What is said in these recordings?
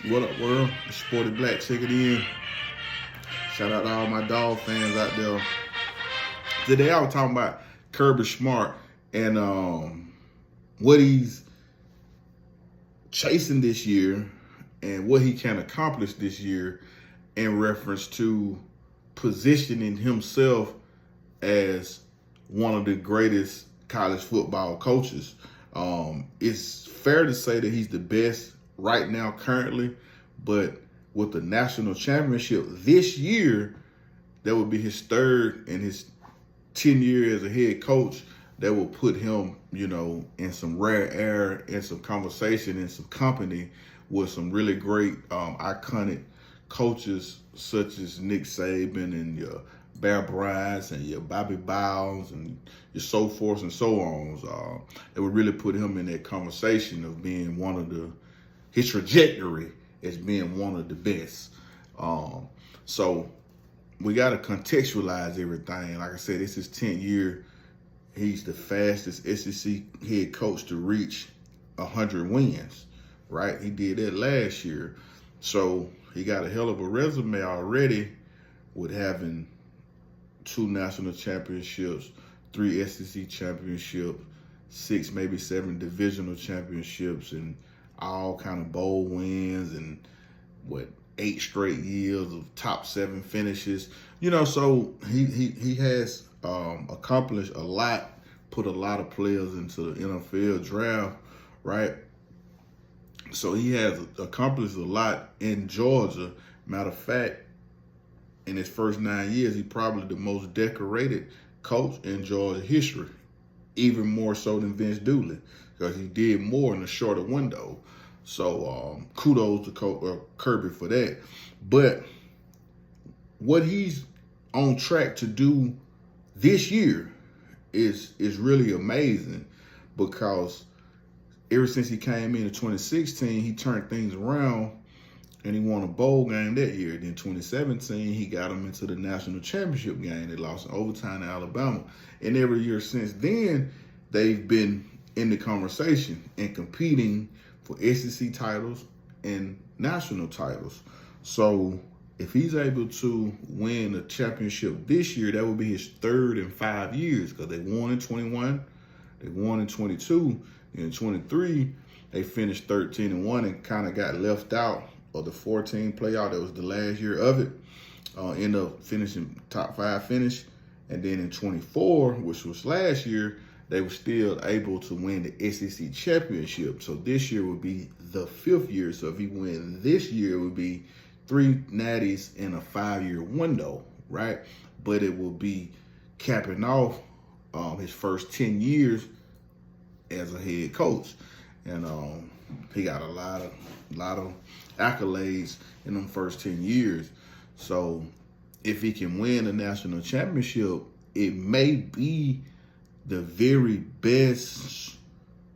What up, world? It's Sporty Black checking in. Shout out to all my dog fans out there. Today I was talking about Kirby Smart and what he's chasing this year and what he can accomplish this year in reference to positioning himself as one of the greatest college football coaches. It's fair to say that he's the best right now currently, but with the national championship this year, that would be his third in his 10 years as a head coach. That will put him, in some rare air, in some conversation, in some company with some really great, iconic coaches such as Nick Saban and your Bear Bryant and your Bobby Bowles and your so forth and so on. It would really put him in that conversation of being his trajectory as being one of the best. So we got to contextualize everything. Like I said, it's his 10th year. He's the fastest SEC head coach to reach 100 wins, right? He did that last year. So he got a hell of a resume already with having 2 national championships, 3 SEC championships, 6, maybe 7 divisional championships, and all kind of bowl wins, and 8 straight years of top 7 finishes. So he has accomplished a lot, put a lot of players into the NFL draft, right? So he has accomplished a lot in Georgia. Matter of fact, in his first 9 years, he's probably the most decorated coach in Georgia history, even more so than Vince Dooley, because he did more in a shorter window. So kudos to Kirby for that. But what he's on track to do this year is really amazing, because ever since he came in 2016, he turned things around and he won a bowl game that year. Then 2017, he got them into the national championship game. They lost in overtime to Alabama. And every year since then, they've been in the conversation and competing for SEC titles and national titles. So if he's able to win a championship this year, that would be his third in 5 years, because they won in 21, they won in 22, and in 23, they finished 13-1 and kind of got left out of the 14 playoff. That was the last year of it. Ended up finishing top 5 finish. And then in 24, which was last year, they were still able to win the SEC championship. So this year would be the 5th year. So if he wins this year, it would be 3 natties in a 5-year window, right? But it will be capping off his first 10 years as a head coach. And he got a lot of accolades in them first 10 years. So if he can win a national championship, it may be the very best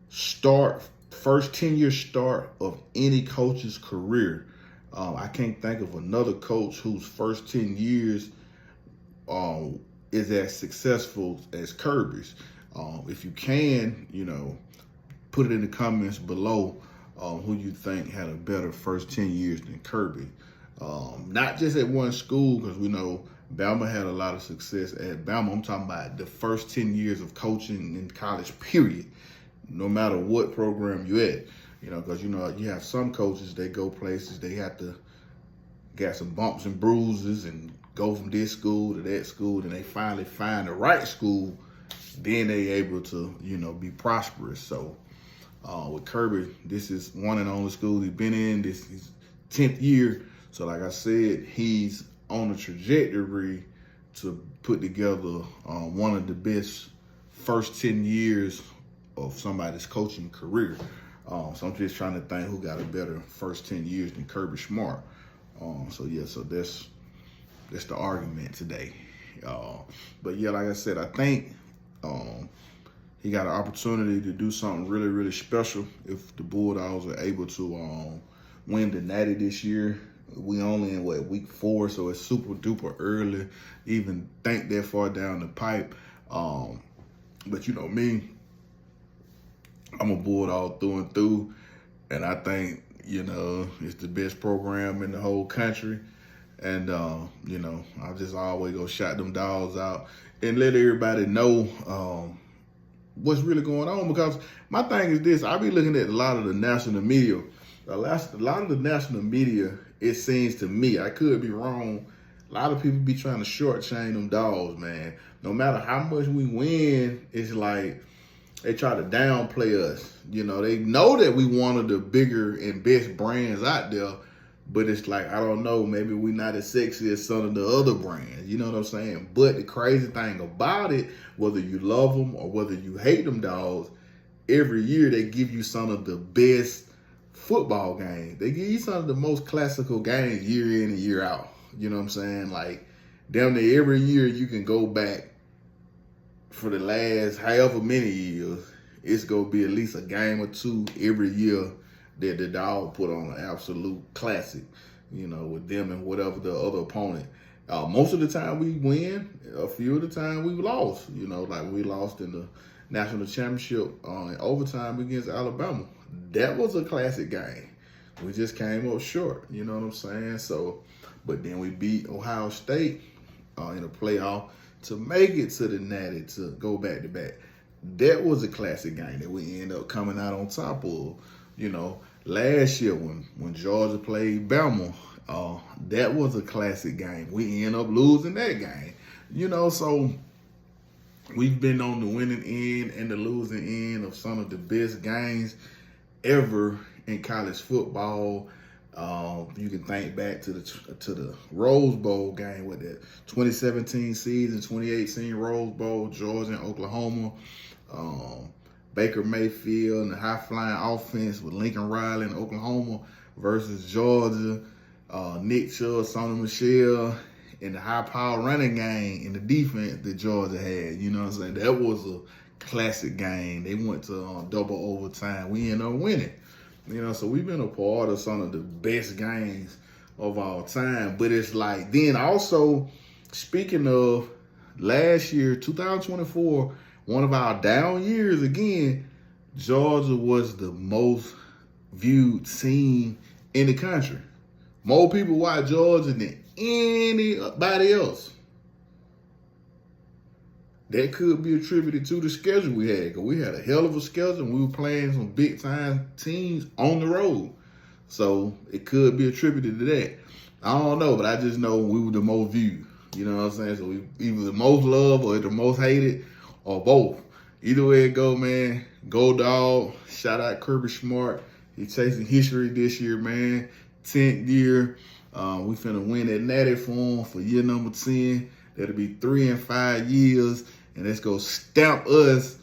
first 10-year start of any coach's career. I can't think of another coach whose first 10 years is as successful as Kirby's. If you can, put it in the comments below who you think had a better first 10 years than Kirby. Not just at one school, because we know Bama had a lot of success at Bama. I'm talking about the first 10 years of coaching in college, period. No matter what program you at. Because, you have some coaches, they go places, they have to get some bumps and bruises and go from this school to that school, and they finally find the right school, then they able to, be prosperous. So with Kirby, this is one and only school he's been in. This is 10th year. So like I said, he's on a trajectory to put together one of the best first 10 years of somebody's coaching career. So I'm just trying to think who got a better first 10 years than Kirby Smart. So that's the argument today. But yeah, like I said, I think he got an opportunity to do something really, really special if the Bulldogs are able to win the Natty this year. We only in week 4, so it's super duper early to even think that far down the pipe. But me, I'm a Bulldog through and through, and I think You know, it's the best program in the whole country. And, you know, I just always go shout them dogs out and let everybody know what's really going on. Because my thing is this, I be looking at a lot of the national media. A lot of the national media, it seems to me, I could be wrong, a lot of people be trying to shortchange them dogs, man. No matter how much we win, it's like they try to downplay us. You know, they know that we one of the bigger and best brands out there, but it's like, I don't know, maybe we not as sexy as some of the other brands. You know what I'm saying? But the crazy thing about it, whether you love them or whether you hate them dogs, every year they give you some of the best football games. They give you some of the most classical games year in and year out. You know what I'm saying? Like, damn near every year you can go back for the last however many years, it's going to be at least a game or two every year that the dog put on an absolute classic, you know, with them and whatever the other opponent. Most of the time we win. A few of the time we lost. You know, like we lost in the national championship in overtime against Alabama. That was a classic game. We just came up short. You know what I'm saying? So, but then we beat Ohio State in a playoff to make it to the Natty to go back to back. That was a classic game that we ended up coming out on top of. You know, last year when Georgia played Bama, that was a classic game. We ended up losing that game. You know, so we've been on the winning end and the losing end of some of the best games ever in college football. You can think back to the Rose Bowl game with that 2017 season, 2018 Rose Bowl, Georgia and Oklahoma. Baker Mayfield and the high-flying offense with Lincoln Riley in Oklahoma versus Georgia. Nick Chubb, Sonny Michel, and the high-power running game in the defense that Georgia had. You know what I'm saying? That was a classic game. They went to double overtime. We ended up winning. You know, so we've been a part of some of the best games of all time. But it's like, then also, speaking of last year, 2024, one of our down years again, Georgia was the most viewed team in the country. More people watch Georgia than anybody else. That could be attributed to the schedule we had, because we had a hell of a schedule and we were playing some big-time teams on the road. So it could be attributed to that. I don't know, but I just know we were the most viewed. You know what I'm saying? So we either the most loved or the most hated or both. Either way it go, man, go dog. Shout out Kirby Smart. He's chasing history this year, man. 10th year. We finna win that natty for him for year number 10. That'll be 3 and 5 years. And let's go stamp us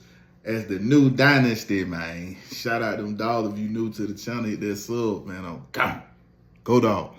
as the new dynasty, man. Shout out them dogs. If you new to the channel, hit that sub, man. Go dog.